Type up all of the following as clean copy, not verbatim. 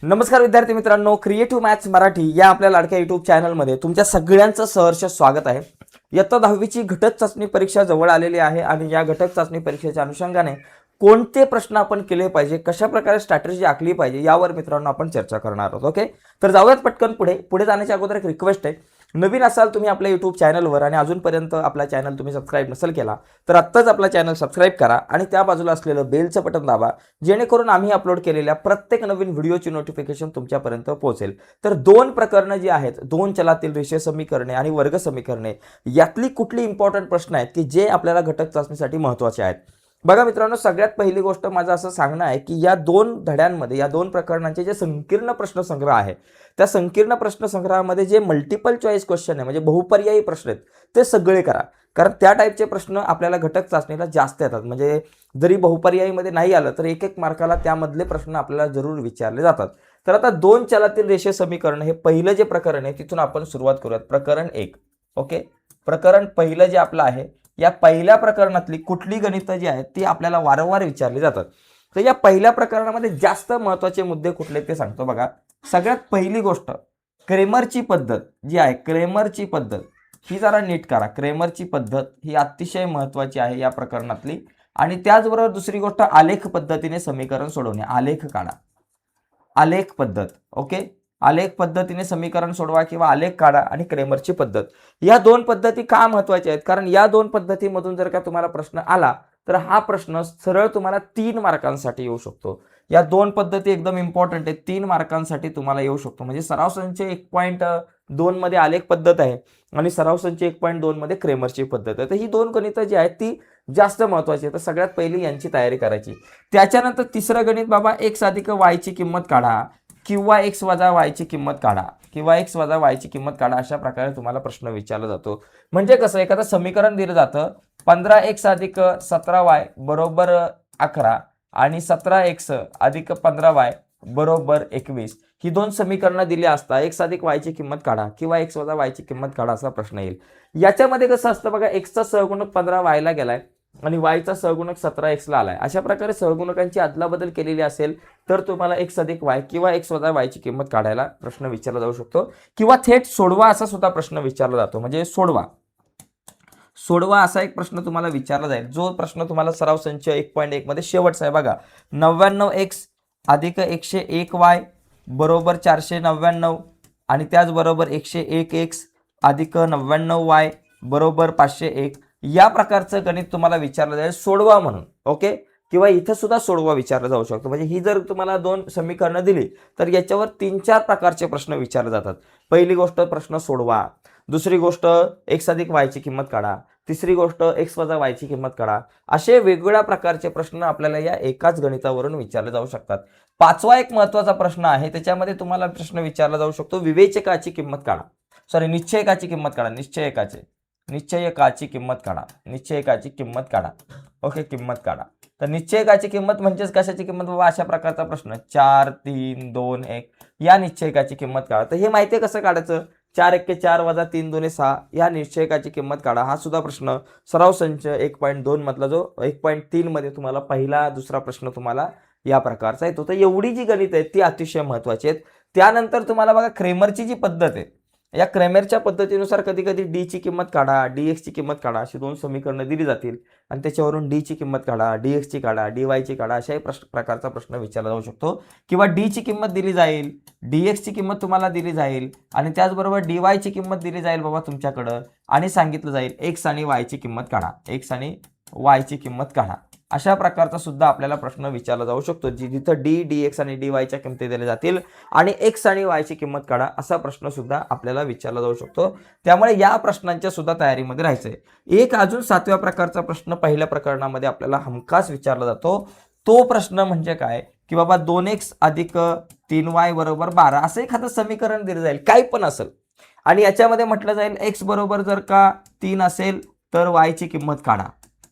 नमस्कार विद्यार्थी मित्रांनो, क्रिएटिव्ह मॅथ्स मराठी या आपल्या लाडक्या युट्यूब चॅनलमध्ये तुमच्या सगळ्यांचं सहर्ष स्वागत आहे. इयत्ता 10वीची घटक चाचणी परीक्षा जवळ आलेली आहे आणि या घटक चाचणी परीक्षेच्या अनुषंगाने कोणते प्रश्न आपण केले पाहिजे, कशा प्रकारे स्ट्रॅटेजी आखली पाहिजे यावर मित्रांनो आपण चर्चा करणार आहोत. ओके, तर जाऊयात पटकन पुढे जाण्याच्या अगोदर एक रिक्वेस्ट आहे. नवीन असाल तुम्ही आपल्या यूट्यूब चॅनलवर आणि अजूनपर्यंत आपला चॅनल तुम्ही सबस्क्राईब नसेल केला तर आत्ताच आपला चॅनल सबस्क्राईब करा आणि त्या बाजूला असलेलं बेलचं बटन दाबा, जेणेकरून आम्ही अपलोड केलेल्या प्रत्येक नवीन व्हिडिओची नोटिफिकेशन तुमच्यापर्यंत पोहोचेल. तर दोन प्रकरणं जी आहेत, दोन चलातील रेषीय समीकरणे आणि वर्ग समीकरणे, यातली कुठली इम्पॉर्टंट प्रश्न आहेत की जे आपल्याला घटक चाचणीसाठी महत्त्वाचे आहेत. बघा मित्रांनो, सगळ्यात पहिली गोष्ट माझं असं सांगणं आहे की या दोन धड्यांमध्ये, या दोन प्रकरणांचे जे संकीर्ण प्रश्नसंग्रह आहे, त्या संकीर्ण प्रश्नसंग्रहामध्ये जे मल्टिपल चॉईस क्वेश्चन आहे, म्हणजे बहुपर्यायी प्रश्न आहेत, ते सगळे करा. कारण त्या टाईपचे प्रश्न आपल्याला घटक चाचणीला जास्त येतात. म्हणजे जरी बहुपर्यायीमध्ये नाही आलं तर एक मार्काला त्यामधले प्रश्न आपल्याला जरूर विचारले जातात. तर आता दोन चलातील रेषीय समीकरण हे पहिलं जे प्रकरण आहे तिथून आपण सुरुवात करूयात. प्रकरण 1. ओके, प्रकरण पहिलं जे आपलं आहे, या पहिल्या प्रकरणातली कुठली गणितं जी आहेत ती आपल्याला वारंवार विचारली जातात. तर या पहिल्या प्रकरणामध्ये जास्त महत्त्वाचे मुद्दे कुठले ते सांगतो. बघा, सगळ्यात पहिली गोष्ट क्रेमरची पद्धत जी आहे, क्रेमरची पद्धत ही जरा नीट करा. क्रेमरची पद्धत ही अतिशय महत्त्वाची आहे या प्रकरणातली. आणि त्याचबरोबर दुसरी गोष्ट आलेख पद्धतीने समीकरण सोडवणे. आलेख काढा, आलेख पद्धत. ओके, आलेख पद्धतीने समीकरण सोडवा किंवा आलेख काढा आणि क्रेमरची पद्धत, या दोन पद्धती का महत्त्वाच्या आहेत? कारण या दोन पद्धतीमधून जर का तुम्हाला प्रश्न आला तर हा प्रश्न सरळ तुम्हाला 3 मार्कांसाठी येऊ शकतो. या दोन पद्धती एकदम इम्पॉर्टंट आहेत, 3 मार्कांसाठी तुम्हाला येऊ शकतो. म्हणजे सराव संच 1.2 मध्ये आलेख पद्धत आहे आणि सराव संच 1.2 मध्ये क्रेमरची पद्धत आहे. तर ही दोन गणितं जी आहेत ती जास्त महत्त्वाची आहे. तर सगळ्यात पहिली यांची तयारी करायची. त्याच्यानंतर तिसरं गणित, बाबा x अधिक y ची किंमत काढा किंवा x वजा y ची किंमत काढा किंवा x वजा y ची किंमत काढा, अशा प्रकारे तुम्हाला प्रश्न विचारला जातो. म्हणजे कसं, एखादं समीकरण दिलं जातं, 15x अधिक 17y बरोबर 11 आणि 17x अधिक 15y बरोबर 21, ही दोन समीकरणं दिली असता x अधिक y ची किंमत काढा किंवा x वजा y ची किंमत काढा असा प्रश्न येईल. याच्यामध्ये कसं असतं बघा, x चा सहगुणक 15y ला गेलाय आणि y चा सहगुणक 17x ला आलाय. अशा प्रकारे सहगुणकांची अदलाबदल केलेली असेल तर तुम्हाला x अधिक y किंवा x वजा y ची किंमत काढायला प्रश्न विचारला जाऊ शकतो किंवा थेट सोडवा असा सुद्धा प्रश्न विचारला जातो. म्हणजे सोडवा असा एक प्रश्न तुम्हाला विचारला जाईल, जो प्रश्न तुम्हाला सराव संच 1.1 मध्ये शेवटचा आहे. बघा, 99x अधिक 101y बरोबर 499 आणि त्याचबरोबर 101x अधिक 99y बरोबर 501, या प्रकारचं गणित तुम्हाला विचारलं जाईल सोडवा म्हणून. ओके, किंवा इथं सुद्धा सोडवा विचारला जाऊ शकतो. म्हणजे ही जर तुम्हाला दोन समीकरणं दिली तर याच्यावर 3-4 प्रकारचे प्रश्न विचारले जातात. पहिली गोष्ट प्रश्न सोडवा, दुसरी गोष्ट x अधिक y ची किंमत काढा, तिसरी गोष्ट x वजा y ची किंमत काढा. असे वेगवेगळ्या प्रकारचे प्रश्न आपल्याला या एकाच गणितावरून विचारले जाऊ शकतात. पाचवा एक महत्त्वाचा प्रश्न आहे, त्याच्यामध्ये तुम्हाला प्रश्न विचारला जाऊ शकतो, विवेचकाची किंमत काढा. निश्चयकाची किंमत काढा. निश्चयकाची किंमत काढा. निश्चयकाची किंमत काढा. ओके, किंमत काढा. तर निश्चयकाची किंमत म्हणजेच कशाची किंमत बाबा, अशा प्रकारचा प्रश्न 4 3 2 1 या निश्चयकाची किंमत काढा. तर हे माहिती आहे कसं काढायचं, 4 1 4 वजा 3 2 6 या निश्चयकाची किंमत काढा. हा सुद्धा प्रश्न सराव संच 1.2 मधला, जो 1.3 मध्ये तुम्हाला पहिला दुसरा प्रश्न तुम्हाला या प्रकारचा येतो. तर एवढी जी गणित आहेत ती अतिशय महत्त्वाची आहेत. त्यानंतर तुम्हाला बघा, क्रेमरची जी पद्धत आहे, या क्रेमरच्या पद्धतीनुसार कधी कधी डी ची किंमत काढा, dx ची किंमत काढा, अशी दोन समीकरणं दिली जातील आणि त्याच्यावरून डी ची किंमत काढा, dx ची काढा, dy ची काढा, अशाही प्रकारचा प्रश्न विचारला जाऊ शकतो. किंवा डी ची किंमत दिली जाईल, dx ची किंमत तुम्हाला दिली जाईल आणि त्याचबरोबर dy ची किंमत दिली जाईल बाबा तुमच्याकडं आणि सांगितलं जाईल x आणि y ची किंमत काढा, x आणि y ची किंमत काढा. अशा प्रकारचा सुद्धा आपल्याला प्रश्न विचारला जाऊ शकतो, जिथं d dx आणि dy च्या किमती दिल्या जातील आणि x आणि y ची किंमत काढा असा प्रश्न सुद्धा आपल्याला विचारला जाऊ शकतो. त्यामुळे या प्रश्नांच्या सुद्धा तयारीमध्ये राहायचंय. एक अजून 7व्या प्रकारचा प्रश्न पहिल्या प्रकरणामध्ये आपल्याला हमखास विचारला जातो. तो प्रश्न म्हणजे काय की बाबा 2x अधिक 3y बरोबर 12 असं एखादं समीकरण दिलं जाईल, काही पण असेल, आणि याच्यामध्ये म्हटलं जाईल x बरोबर जर का 3 असेल तर y ची किंमत काढा.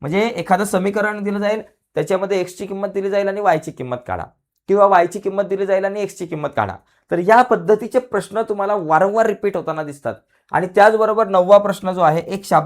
म्हणजे एखादं समीकरण दिलं जाईल, त्याच्यामध्ये x ची किंमत दिली जाईल आणि y ची किंमत काढा किंवा y ची किंमत दिली जाईल आणि x ची किंमत काढा. तर या पद्धतीचे प्रश्न तुम्हाला वारंवार रिपीट होताना दिसतात. आणि त्याचबरोबर 9वा प्रश्न जो आहे,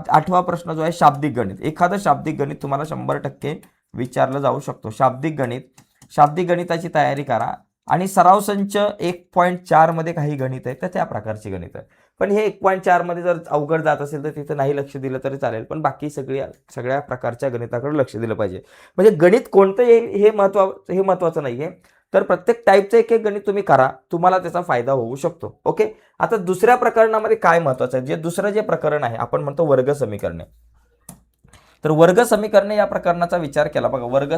8वा प्रश्न जो आहे शाब्दिक गणित. एखादं शाब्दिक गणित तुम्हाला 100% विचारलं जाऊ शकतो. शाब्दिक गणिताची तयारी करा आणि सराव संच 1.4 मध्ये काही गणित आहे तर त्या प्रकारची गणित आहे. पण हे 1.4 मध्ये जर अवघड जात असेल तर तिथं नाही लक्ष दिलं तरी चालेल, पण बाकी सगळ्या प्रकारच्या गणिताकडे लक्ष दिलं पाहिजे. म्हणजे गणित कोणतं येईल हे महत्त्वाचं नाही आहे, तर प्रत्येक टाईपचं एक एक गणित तुम्ही करा, तुम्हाला त्याचा फायदा होऊ शकतो. ओके. आता दुसऱ्या प्रकरणामध्ये काय महत्त्वाचं आहे, जे दुसरं जे प्रकरण आहे आपण म्हणतो वर्ग समीकरणे. तर वर्ग समीकरणे या प्रकरणाचा विचार केला बघा. वर्ग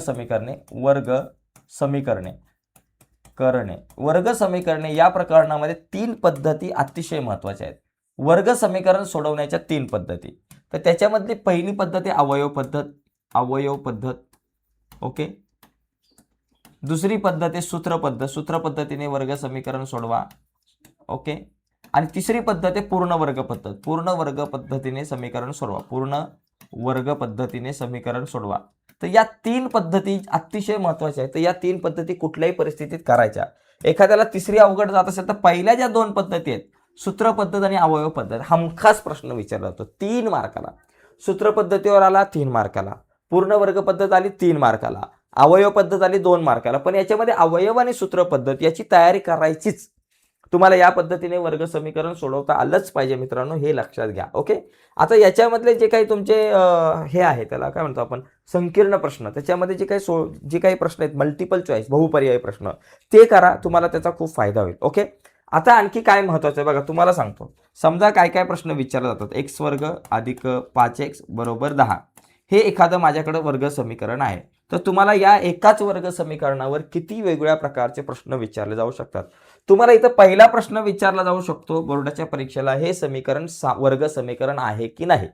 समीकरणे या प्रकरणामध्ये 3 पद्धती अतिशय महत्त्वाच्या आहेत. वर्ग समीकरण सोडवण्याच्या 3 पद्धती. तर त्याच्यामधली पहिली पद्धत आहे अवयव पद्धत. ओके. दुसरी पद्धत आहे सूत्र पद्धतीने वर्ग समीकरण सोडवा. ओके. आणि तिसरी पद्धत आहे पूर्ण वर्ग पद्धतीने समीकरण सोडवा. तर या 3 पद्धती अतिशय महत्त्वाच्या आहेत. तर या 3 पद्धती कुठल्याही परिस्थितीत करायच्या. एखाद्याला तिसरी अवघड जात असेल तर पहिल्या ज्या 2 पद्धती आहेत, सूत्र पद्धत आणि अवयव पद्धत, हमखास प्रश्न विचारला जातो 3 मार्काला. सूत्र पद्धतीवर आला 3 मार्काला, पूर्ण वर्ग पद्धत आली 3 मार्काला, अवयव पद्धत आली 2 मार्काला. पण याच्यामध्ये अवयव आणि सूत्र पद्धत याची तयारी करायचीच. तुम्हाला या पद्धतीने वर्ग समीकरण सोडवता आलंच पाहिजे मित्रांनो, हे लक्षात घ्या. ओके. आता याच्यामधले जे काही तुमचे हे आहे त्याला काय म्हणतो आपण संकीर्ण प्रश्न, त्याच्यामध्ये जे काही प्रश्न आहेत मल्टिपल चॉईस बहुपर्यायी प्रश्न ते करा, तुम्हाला त्याचा खूप फायदा होईल. ओके. आता आणखी काय महत्त्वाचं आहे बघा, तुम्हाला सांगतो. समजा काय काय प्रश्न विचारले जातात. x वर्ग अधिक 5x बरोबर 10 हे एखादं माझ्याकडे वर्ग समीकरण आहे. तर तुम्हाला या एकाच वर्ग समीकरणावर किती वेगवेगळ्या प्रकारचे प्रश्न विचारले जाऊ शकतात. तुम्हाला इथं पहिला प्रश्न विचारला जाऊ शकतो बोर्डाच्या परीक्षेला, हे समीकरण वर्ग समीकरण आहे की नाही.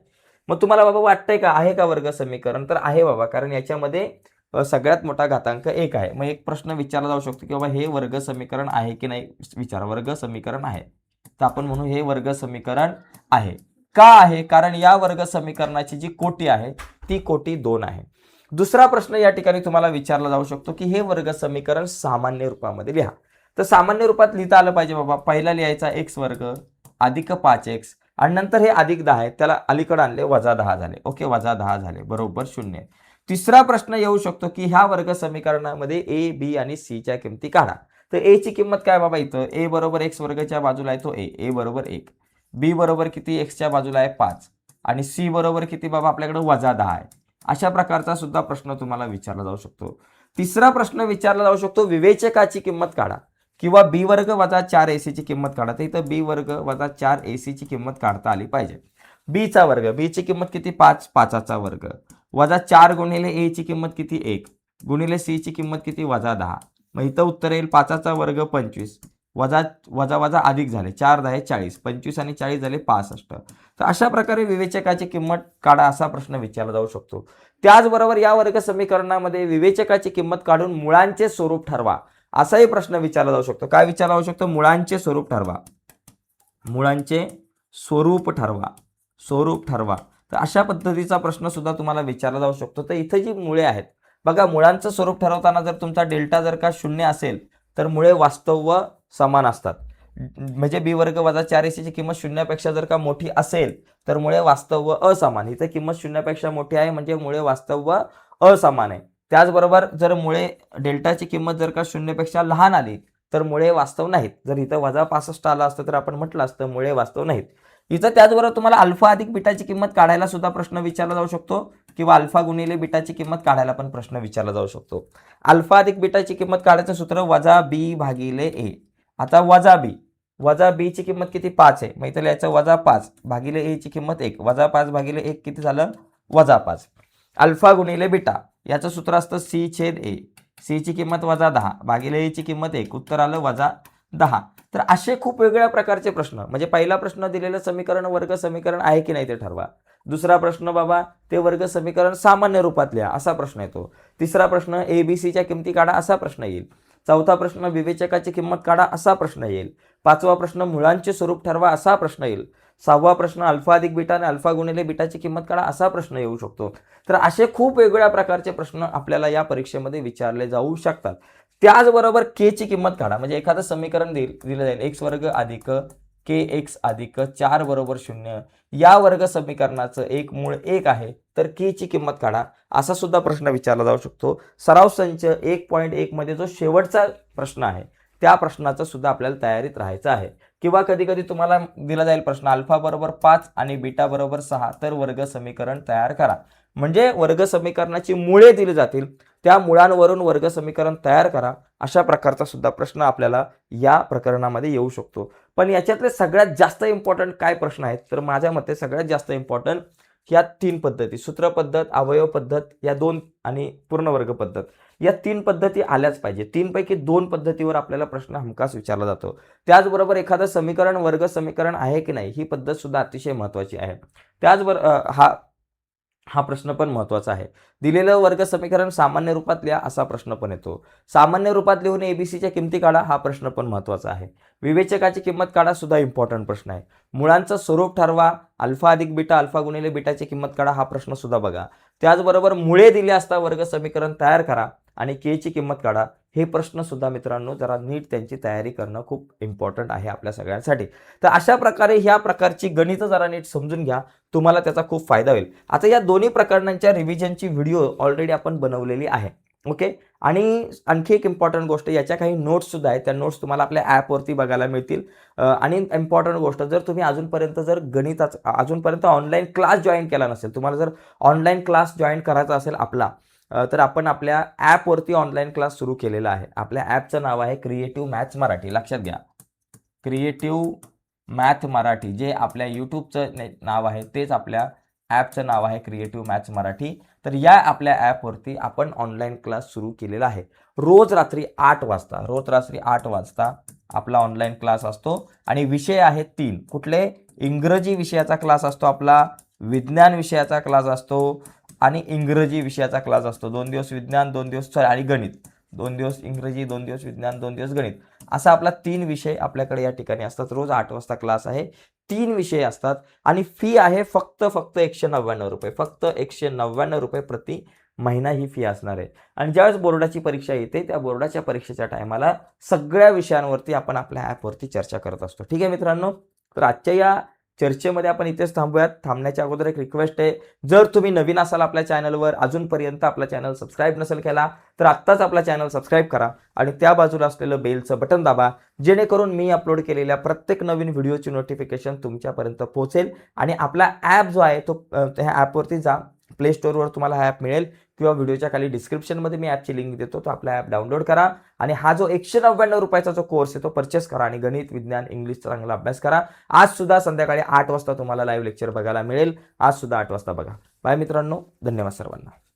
मग तुम्हाला बाबा वाटतंय का आहे का वर्ग समीकरण, तर आहे बाबा, कारण याच्यामध्ये सगळ्यात मोठा घातांक 1 आहे. मग एक प्रश्न विचारला जाऊ शकतो की बाबा हे वर्ग समीकरण आहे की नाही. वर्ग समीकरण आहे, तर आपण म्हणू हे वर्ग समीकरण आहे. का आहे, कारण या वर्ग समीकरणाची जी कोटी आहे ती कोटी 2 आहे. दुसरा प्रश्न या ठिकाणी तुम्हाला विचारला जाऊ शकतो की हे वर्ग समीकरण सामान्य रूपामध्ये लिहा. तर सामान्य रूपात लिहिता आलं पाहिजे बाबा. पहिला लिहायचा x वर्ग अधिक 5x आणि नंतर हे अधिक 10 आहे, त्याला अलीकडे आणले वजा 10 झाले. ओके, वजा 10 झाले बरोबर 0. तिसरा प्रश्न येऊ शकतो की ह्या वर्ग समीकरणामध्ये a, b आणि c च्या किमती काढा. तर a ची किंमत काय बाबा, इथं a बरोबर x वर्गच्या बाजूला आहे तो a बरोबर 1, b बरोबर किती x च्या बाजूला आहे 5 आणि c बरोबर किती बाबा आपल्याकडे वजा 10 आहे. अशा प्रकारचा सुद्धा प्रश्न तुम्हाला विचारला जाऊ शकतो. तिसरा प्रश्न विचारला जाऊ शकतो विवेचकाची किंमत काढा किंवा b वर्ग वजा 4ac ची किंमत काढा. तर इथं b वर्ग वजा 4ac ची किंमत काढता आली पाहिजे. b चा वर्ग, b ची किंमत किती 5, 5चा वर्ग वजा 4 गुणिले a ची किंमत किती 1 गुणिले c ची किंमत किती वजा 10. मग इथं उत्तर येईल 5चा वर्ग 25 वजा वजा वजा अधिक झाले 4 10 40, 25 आणि 40 झाले 65. तर अशा प्रकारे विवेचकाची किंमत काढा असा प्रश्न विचारला जाऊ शकतो. त्याचबरोबर या वर्ग समीकरणामध्ये विवेचकाची किंमत काढून मुळांचे स्वरूप ठरवा असाही प्रश्न विचारला जाऊ शकतो. काय विचारला जाऊ शकतो, मुळांचे स्वरूप ठरवा. तर अशा पद्धतीचा प्रश्न सुद्धा तुम्हाला विचारला जाऊ शकतो. तर इथे जी मुळे आहेत बघा, मुळांचं स्वरूप ठरवताना जर तुमचा डेल्टा जर का 0 असेल तर मुळे वास्तव व समान असतात. म्हणजे b वर्ग वजा 4ac ची किंमत 0 पेक्षा जर का मोठी असेल तर मुळे वास्तव व असमान. इथे किंमत 0 पेक्षा मोठी आहे म्हणजे मुळे वास्तव व असमान आहे. त्याचबरोबर जर मुळे डेल्टाची किंमत जर का 0 पेक्षा लहान आली तर मुळे वास्तव नाहीत. जर इथं वजा 65 आलं असतं तर आपण म्हटलं असतं मुळे वास्तव नाहीत. इथं त्याचबरोबर तुम्हाला अल्फा अधिक बीटाची किंमत काढायला सुद्धा प्रश्न विचारला जाऊ शकतो किंवा अल्फा गुणिले बीटाची किंमत काढायला पण प्रश्न विचारला जाऊ शकतो. अल्फा अधिक बीटाची किंमत काढायचं सूत्र वजा b भागिले a. आता वजा b ची किंमत किती 5 आहे, मग इथं लिहायचं वजा 5 भागिले a ची किंमत 1, वजा 5 भागिले 1 किती झालं वजा 5. अल्फा गुणिले बीटा याचं सूत्र असतं c छेद a. c ची किंमत वजा 10 भागिले a ची किंमत 1, उत्तर आलं वजा 10. तर असे खूप वेगवेगळ्या प्रकारचे प्रश्न. म्हणजे पहिला प्रश्न दिलेलं समीकरण वर्ग समीकरण आहे की नाही ते ठरवा. दुसरा प्रश्न बाबा ते वर्ग समीकरण सामान्य रूपात लिहा असा प्रश्न येतो. तिसरा प्रश्न ABC च्या किमती काढा असा प्रश्न येईल. चौथा प्रश्न विवेचकाची किंमत काढा असा प्रश्न येईल. पाचवा प्रश्न मुळांचे स्वरूप ठरवा असा प्रश्न येईल. सहावा प्रश्न अल्फा अधिक बीटा आणि अल्फा गुणिले बीटाची किंमत काढा असा प्रश्न येऊ शकतो. तर असे खूप वेगवेगळ्या प्रकारचे प्रश्न आपल्याला या परीक्षेमध्ये विचारले जाऊ शकतात. त्याचबरोबर के ची किंमत काढा. म्हणजे एखादं समीकरण दिलं जाईल x वर्ग अधिक kx अधिक 4 बरोबर 0 या वर्ग समीकरणाचं एक मूळ 1 आहे तर k ची किंमत काढा असा सुद्धा प्रश्न विचारला जाऊ शकतो. सराव संच 1.1 मध्ये जो शेवटचा प्रश्न आहे त्या प्रश्नाचं सुद्धा आपल्याला तयारीत राहायचं आहे. किंवा कधी कधी तुम्हाला दिला जाईल प्रश्न अल्फा बरोबर 5 आणि बीटा बरोबर 6 तर वर्ग समीकरण तयार करा. म्हणजे वर्ग समीकरणाची मुळे दिली जातील, त्या मुळांवरून वर्ग समीकरण तयार करा, अशा प्रकारचा सुद्धा प्रश्न आपल्याला या प्रकरणामध्ये येऊ शकतो. पण याच्यातले सगळ्यात जास्त इम्पॉर्टंट काय प्रश्न आहेत, तर माझ्या मते सगळ्यात जास्त इम्पॉर्टंट या 3 पद्धती, सूत्र पद्धत, अवयव पद्धत या 2 आणि पूर्ण वर्ग पद्धत, या 3 पद्धती आल्याच पाहिजे. 3 पैकी 2 पद्धतीवर आपल्याला प्रश्न हमखास विचारला जातो. त्याचबरोबर एखादं समीकरण वर्ग समीकरण आहे की नाही ही पद्धत सुद्धा अतिशय महत्त्वाची आहे. त्याचबरोबर हा प्रश्न पण महत्त्वाचा आहे. दिलेलं वर्ग समीकरण सामान्य रूपात लिहा असा प्रश्न पण येतो. सामान्य रूपात लिहून एबीसीच्या किमती काढा हा प्रश्न पण महत्त्वाचा आहे. विवेचकाची किंमत काढा सुद्धा इम्पॉर्टंट प्रश्न आहे. मुळांचं स्वरूप ठरवा, अल्फा अधिक बीटा, अल्फा गुणिले बीटाची किंमत काढा हा प्रश्न सुद्धा बघा. त्याचबरोबर मुळे दिले असता वर्ग समीकरण तयार करा आणि के ची किंमत काढा. हे प्रश्न सुद्धा मित्रांनो जरा नीट त्यांची तयारी करणं खूप इम्पॉर्टंट आहे आपल्या सगळ्यांसाठी. तर अशा प्रकारे ह्या प्रकारची गणितं जरा नीट समजून घ्या, तुम्हाला त्याचा खूप फायदा होईल. आता या दोन्ही प्रकरणांच्या रिव्हिजनची व्हिडिओ ऑलरेडी आपण बनवलेली आहे. ओके. आणि आणखी एक इम्पॉर्टंट गोष्ट, याच्या काही नोट्स सुद्धा आहेत, त्या नोट्स तुम्हाला आपल्या ॲपवरती बघायला मिळतील. आणि इम्पॉर्टंट गोष्ट, जर तुम्ही अजूनपर्यंत ऑनलाईन क्लास जॉईन केला नसेल, तुम्हाला जर ऑनलाईन क्लास जॉईन करायचा असेल आपला, तर आपण आपल्या ॲपवरती ऑनलाईन क्लास सुरू केलेला आहे. आपल्या ॲपचं नाव आहे क्रिएटिव्ह मॅथ्स मराठी. लक्षात घ्या, क्रिएटिव्ह मॅथ मराठी, जे आपल्या यूट्यूबचं नाव आहे तेच आपल्या ॲपचं नाव आहे क्रिएटिव्ह मॅथ्स मराठी. तर या आपल्या ॲपवरती आपण ऑनलाईन क्लास सुरू केलेला आहे. रोज रात्री 8 वाजता आपला ऑनलाईन क्लास असतो आणि विषय आहेत 3. कुठले? इंग्रजी विषयाचा क्लास असतो आपला, विज्ञान विषयाचा क्लास असतो आणि इंग्रजी विषयाचा क्लास असतो. 2 दिवस विज्ञान, 2 दिवस आणि गणित, 2 दिवस इंग्रजी, 2 दिवस विज्ञान, 2 दिवस गणित, असा आपला 3 विषय आपल्याकडे या ठिकाणी असतात. रोज 8 वाजता क्लास आहे, 3 विषय असतात आणि फी आहे फक्त 199 रुपये. फक्त 199 रुपये प्रति महिना ही फी असणार आहे. आणि ज्यावेळेस बोर्डाची परीक्षा येते त्या बोर्डाच्या परीक्षेच्या टायमाला सगळ्या विषयांवरती आपण आपल्या ॲपवरती चर्चा करत असतो. ठीक आहे मित्रांनो, तर आजच्या या चर्चेमध्ये आपण इथेच थांबूयात. थांबण्याच्या अगोदर एक रिक्वेस्ट आहे, जर तुम्ही नवीन असाल आपल्या चॅनलवर, अजूनपर्यंत आपला चॅनल सबस्क्राईब नसेल केला तर आत्ताच आपला चॅनल सबस्क्राईब करा आणि त्या बाजूला असलेलं बेलचं बटन दाबा, जेणेकरून मी अपलोड केलेल्या प्रत्येक नवीन व्हिडिओची नोटिफिकेशन तुमच्यापर्यंत पोहोचेल. आणि आपला ॲप जो आहे तो त्या ॲपवरती जा, प्ले स्टोअरवर तुम्हाला हा ॲप मिळेल किंवा व्हिडिओच्या खाली डिस्क्रिप्शनमध्ये मी ॲपची लिंक देतो, तो आपला ॲप डाउनलोड करा आणि हा जो 199 रुपयाचा जो कोर्स आहे तो परचेस करा आणि गणित, विज्ञान, इंग्लिशचा चांगला अभ्यास करा. आज सुद्धा संध्याकाळी 8 वाजता तुम्हाला लाईव्ह लेक्चर बघायला मिळेल. आज सुद्धा 8 वाजता बघा. बाय मित्रांनो, धन्यवाद सर्वांना.